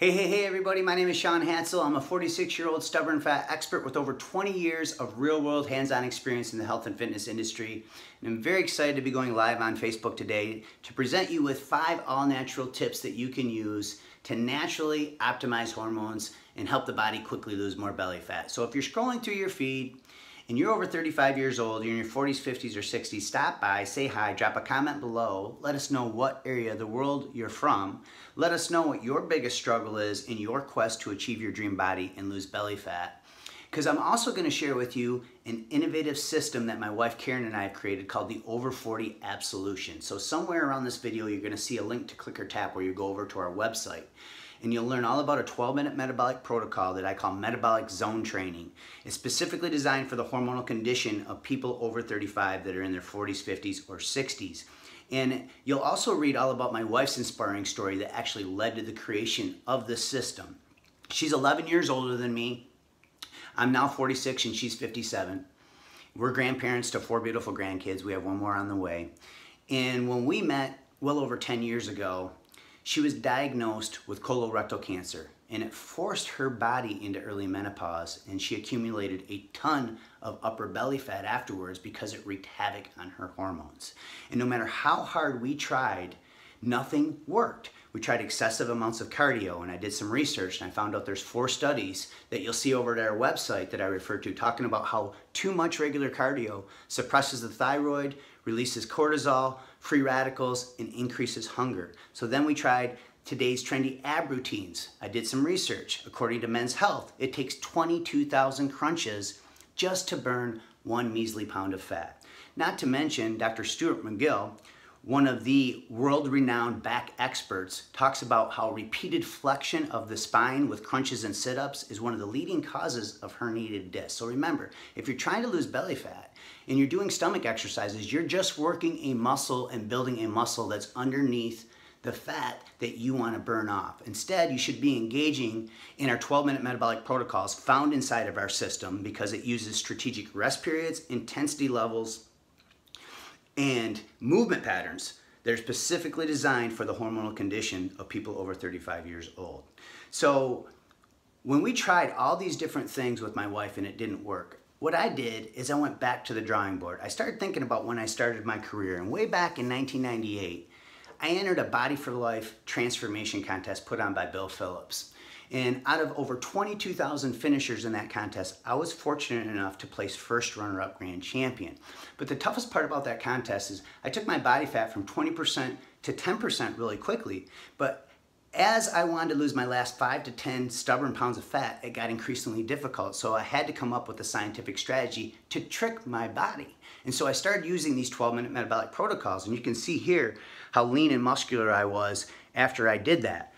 Hey everybody, my name is Sean Hansel. I'm a 46-year-old stubborn fat expert with over 20 years of real-world hands-on experience in the health and fitness industry. And I'm very excited to be going live on Facebook today to present you with 5 all-natural tips that you can use to naturally optimize hormones and help the body quickly lose more belly fat. So if you're scrolling through your feed and you're over 35 years old, you're in your 40s, 50s, or 60s, stop by, say hi, drop a comment below, let us know what area of the world you're from, let us know what your biggest struggle is in your quest to achieve your dream body and lose belly fat. Because I'm also going to share with you an innovative system that my wife Karen and I have created called the Over 40 Absolution. So somewhere around this video you're going to see a link to click or tap where you go over to our website. And you'll learn all about a 12-minute metabolic protocol that I call metabolic zone training. It's specifically designed for the hormonal condition of people over 35 that are in their 40s, 50s, or 60s. And you'll also read all about my wife's inspiring story that actually led to the creation of this system. She's 11 years older than me. I'm now 46 and she's 57. We're grandparents to 4 beautiful grandkids. We have one more on the way. And when we met well over 10 years ago, she was diagnosed with colorectal cancer, and it forced her body into early menopause, and she accumulated a ton of upper belly fat afterwards because it wreaked havoc on her hormones. And no matter how hard we tried, nothing worked. We tried excessive amounts of cardio, and I did some research and I found out there's 4 studies that you'll see over at our website that I refer to talking about how too much regular cardio suppresses the thyroid, releases cortisol, free radicals, and increases hunger. So then we tried today's trendy ab routines. I did some research. According to Men's Health, it takes 22,000 crunches just to burn 1 measly pound of fat. Not to mention, Dr. Stuart McGill, one of the world-renowned back experts, talks about how repeated flexion of the spine with crunches and sit-ups is one of the leading causes of herniated disc. So remember, if you're trying to lose belly fat and you're doing stomach exercises, you're just working a muscle and building a muscle that's underneath the fat that you want to burn off. Instead, you should be engaging in our 12-minute metabolic protocols found inside of our system because it uses strategic rest periods, intensity levels, and movement patterns that are specifically designed for the hormonal condition of people over 35 years old. So when we tried all these different things with my wife and it didn't work, what I did is I went back to the drawing board. I started thinking about when I started my career, and way back in 1998, I entered a Body for Life transformation contest put on by Bill Phillips. And out of over 22,000 finishers in that contest, I was fortunate enough to place first runner-up grand champion. But the toughest part about that contest is I took my body fat from 20% to 10% really quickly. But as I wanted to lose my last 5 to 10 stubborn pounds of fat, it got increasingly difficult. So I had to come up with a scientific strategy to trick my body. And so I started using these 12-minute metabolic protocols. And you can see here how lean and muscular I was after I did that.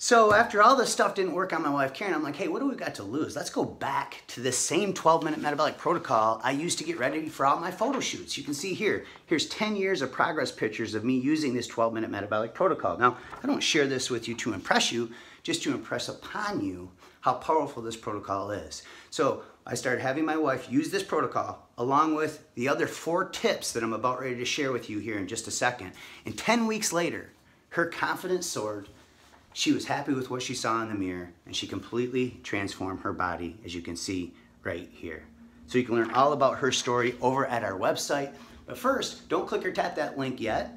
So after all this stuff didn't work on my wife Karen, I'm like, hey, what do we got to lose? Let's go back to this same 12-minute metabolic protocol I used to get ready for all my photo shoots. You can see here, here's 10 years of progress pictures of me using this 12-minute metabolic protocol. Now, I don't share this with you to impress you, just to impress upon you how powerful this protocol is. So I started having my wife use this protocol along with the other 4 tips that I'm about ready to share with you here in just a second. And 10 weeks later, her confidence soared. She was happy with what she saw in the mirror, and she completely transformed her body, as you can see right here. So you can learn all about her story over at our website. But first, don't click or tap that link yet.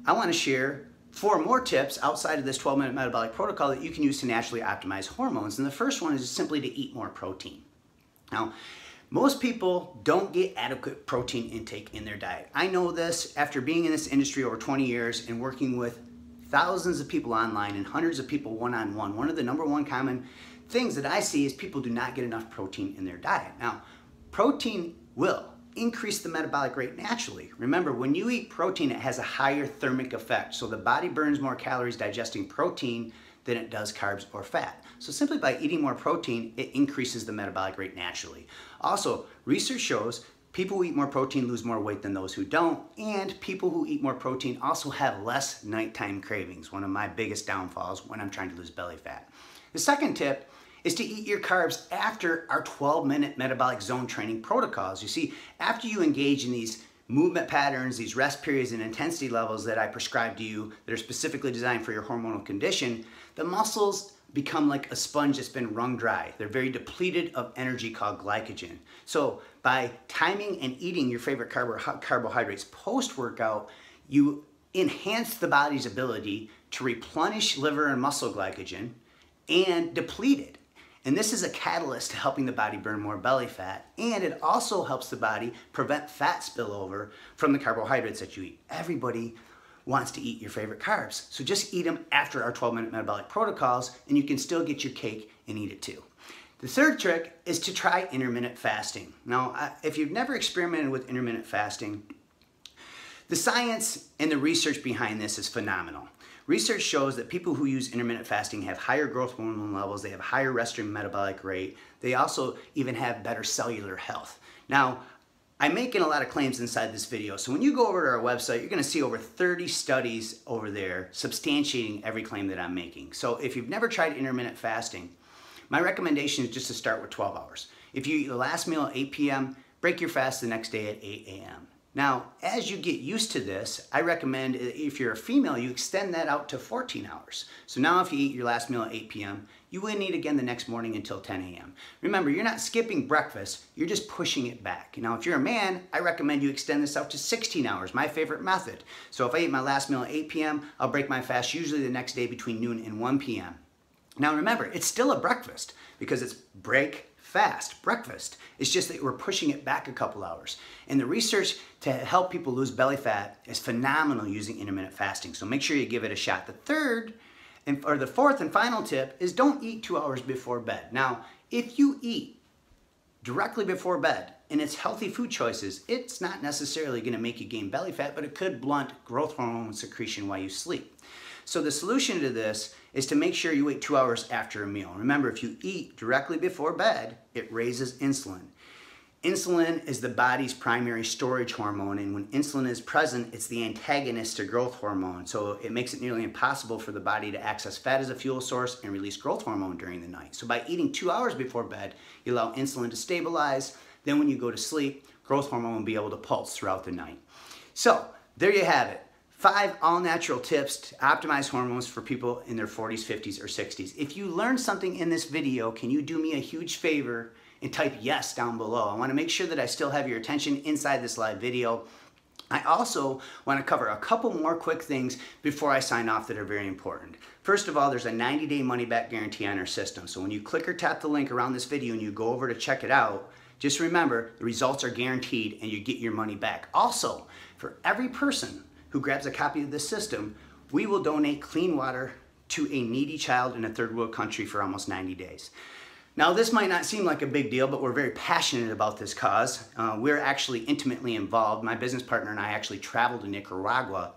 I want to share 4 more tips outside of this 12-minute metabolic protocol that you can use to naturally optimize hormones. And the first one is simply to eat more protein. Now, most people don't get adequate protein intake in their diet. I know this after being in this industry over 20 years and working with thousands of people online and hundreds of people one-on-one. One of the #1 common things that I see is people do not get enough protein in their diet. Now, protein will increase the metabolic rate naturally. Remember, when you eat protein, it has a higher thermic effect. So the body burns more calories digesting protein than it does carbs or fat. So simply by eating more protein, it increases the metabolic rate naturally. Also, research shows people who eat more protein lose more weight than those who don't, and people who eat more protein also have less nighttime cravings, one of my biggest downfalls when I'm trying to lose belly fat. The second tip is to eat your carbs after our 12-minute metabolic zone training protocols. You see, after you engage in these movement patterns, these rest periods and intensity levels that I prescribe to you that are specifically designed for your hormonal condition, the muscles become like a sponge that's been wrung dry. They're very depleted of energy called glycogen. So by timing and eating your favorite carbohydrates post-workout, you enhance the body's ability to replenish liver and muscle glycogen and deplete it. And this is a catalyst to helping the body burn more belly fat, and it also helps the body prevent fat spillover from the carbohydrates that you eat. Everybody wants to eat your favorite carbs, so just eat them after our 12-minute metabolic protocols, and you can still get your cake and eat it too. The third trick is to try intermittent fasting. Now, if you've never experimented with intermittent fasting, the science and the research behind this is phenomenal. Research shows that people who use intermittent fasting have higher growth hormone levels, they have higher resting metabolic rate, they also even have better cellular health. Now, I'm making a lot of claims inside this video, so when you go over to our website, you're gonna see over 30 studies over there substantiating every claim that I'm making. So if you've never tried intermittent fasting, my recommendation is just to start with 12 hours. If you eat the last meal at 8 p.m., break your fast the next day at 8 a.m. Now, as you get used to this, I recommend if you're a female, you extend that out to 14 hours. So now if you eat your last meal at 8 p.m., you wouldn't eat again the next morning until 10 a.m. Remember, you're not skipping breakfast, you're just pushing it back. Now, if you're a man, I recommend you extend this out to 16 hours, my favorite method. So if I eat my last meal at 8 p.m., I'll break my fast usually the next day between noon and 1 p.m. Now remember, it's still a breakfast because it's break fast breakfast. It's just that we're pushing it back a couple hours. And the research to help people lose belly fat is phenomenal using intermittent fasting. So make sure you give it a shot. The fourth and final tip is don't eat 2 hours before bed. Now, if you eat directly before bed and it's healthy food choices, it's not necessarily going to make you gain belly fat, but it could blunt growth hormone secretion while you sleep. So the solution to this is to make sure you wait 2 hours after a meal. Remember, if you eat directly before bed, it raises insulin. Insulin is the body's primary storage hormone, and when insulin is present, it's the antagonist to growth hormone. So it makes it nearly impossible for the body to access fat as a fuel source and release growth hormone during the night. So by eating 2 hours before bed, you allow insulin to stabilize. Then when you go to sleep, growth hormone will be able to pulse throughout the night. So there you have it. 5 all-natural tips to optimize hormones for people in their 40s, 50s, or 60s. If you learned something in this video, can you do me a huge favor and type yes down below? I want to make sure that I still have your attention inside this live video. I also want to cover a couple more quick things before I sign off that are very important. First of all, there's a 90-day money-back guarantee on our system. So when you click or tap the link around this video and you go over to check it out, just remember the results are guaranteed and you get your money back. Also, for every person who grabs a copy of this system, we will donate clean water to a needy child in a third world country for almost 90 days. Now, this might not seem like a big deal, but we're very passionate about this cause. We're actually intimately involved. My business partner and I actually travel to Nicaragua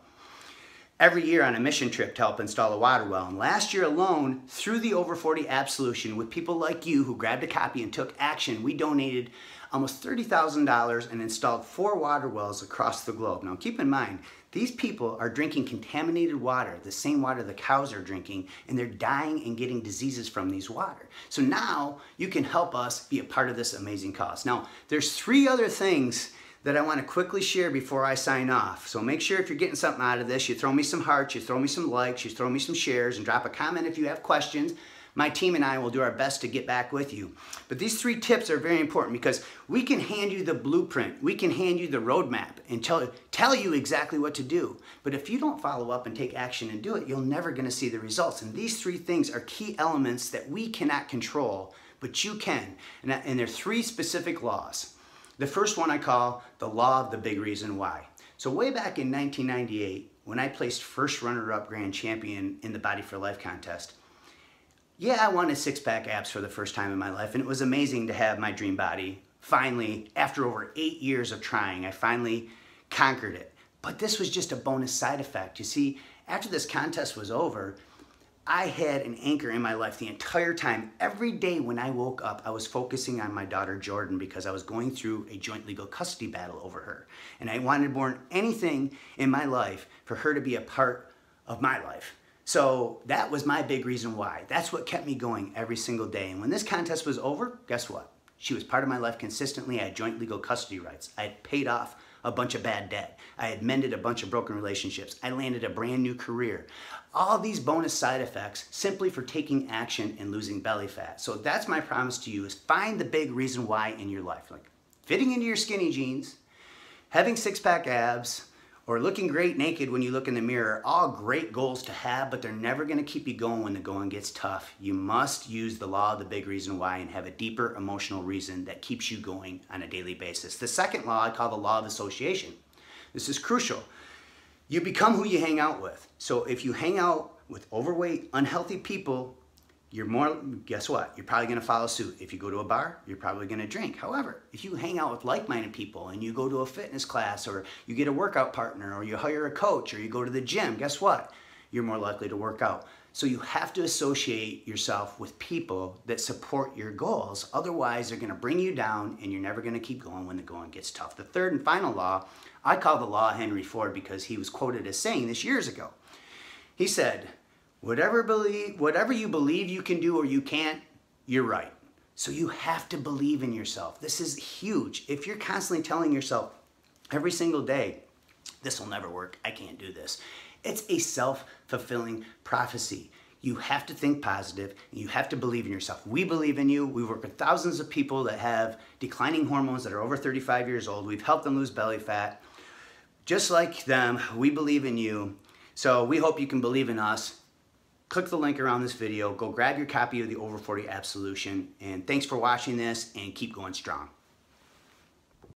every year on a mission trip to help install a water well. And last year alone, through the Over 40 App Solution, with people like you who grabbed a copy and took action, we donated almost $30,000 and installed 4 water wells across the globe. Now, keep in mind, these people are drinking contaminated water, the same water the cows are drinking, and they're dying and getting diseases from these water. So now you can help us be a part of this amazing cause. Now, there's 3 other things that I want to quickly share before I sign off. So make sure if you're getting something out of this, you throw me some hearts, you throw me some likes, you throw me some shares, and drop a comment if you have questions. My team and I will do our best to get back with you. But these 3 tips are very important because we can hand you the blueprint, we can hand you the roadmap and tell you exactly what to do. But if you don't follow up and take action and do it, you're never going to see the results. And these 3 things are key elements that we cannot control, but you can. And they're 3 specific laws. The first one I call the law of the big reason why. So way back in 1998, when I placed first runner-up grand champion in the Body for Life contest, yeah, I wanted 6-pack abs for the first time in my life, and it was amazing to have my dream body. Finally, after over 8 years of trying, I finally conquered it. But this was just a bonus side effect. You see, after this contest was over, I had an anchor in my life the entire time. Every day when I woke up, I was focusing on my daughter Jordan because I was going through a joint legal custody battle over her. And I wanted more than anything in my life for her to be a part of my life. So that was my big reason why. That's what kept me going every single day. And when this contest was over, guess what? She was part of my life consistently. I had joint legal custody rights. I had paid off a bunch of bad debt. I had mended a bunch of broken relationships. I landed a brand new career. All these bonus side effects simply for taking action and losing belly fat. So that's my promise to you, is find the big reason why in your life. Like fitting into your skinny jeans, having six-pack abs, or looking great naked when you look in the mirror, all great goals to have, but they're never gonna keep you going when the going gets tough. You must use the law of the big reason why and have a deeper emotional reason that keeps you going on a daily basis. The second law I call the law of association. This is crucial. You become who you hang out with. So if you hang out with overweight, unhealthy people, guess what? You're probably gonna follow suit. If you go to a bar, you're probably gonna drink. However, if you hang out with like-minded people and you go to a fitness class, or you get a workout partner, or you hire a coach, or you go to the gym, guess what? You're more likely to work out. So you have to associate yourself with people that support your goals. Otherwise, they're gonna bring you down and you're never gonna keep going when the going gets tough. The third and final law, I call the law of Henry Ford, because he was quoted as saying this years ago. He said, whatever you believe you can do or you can't, you're right. So you have to believe in yourself. This is huge. If you're constantly telling yourself every single day, this will never work, I can't do this, it's a self-fulfilling prophecy. You have to think positive, and you have to believe in yourself. We believe in you. We work with thousands of people that have declining hormones that are over 35 years old. We've helped them lose belly fat. Just like them, we believe in you. So we hope you can believe in us. Click the link around this video. Go grab your copy of the Over 40 Absolution. And thanks for watching this, and keep going strong.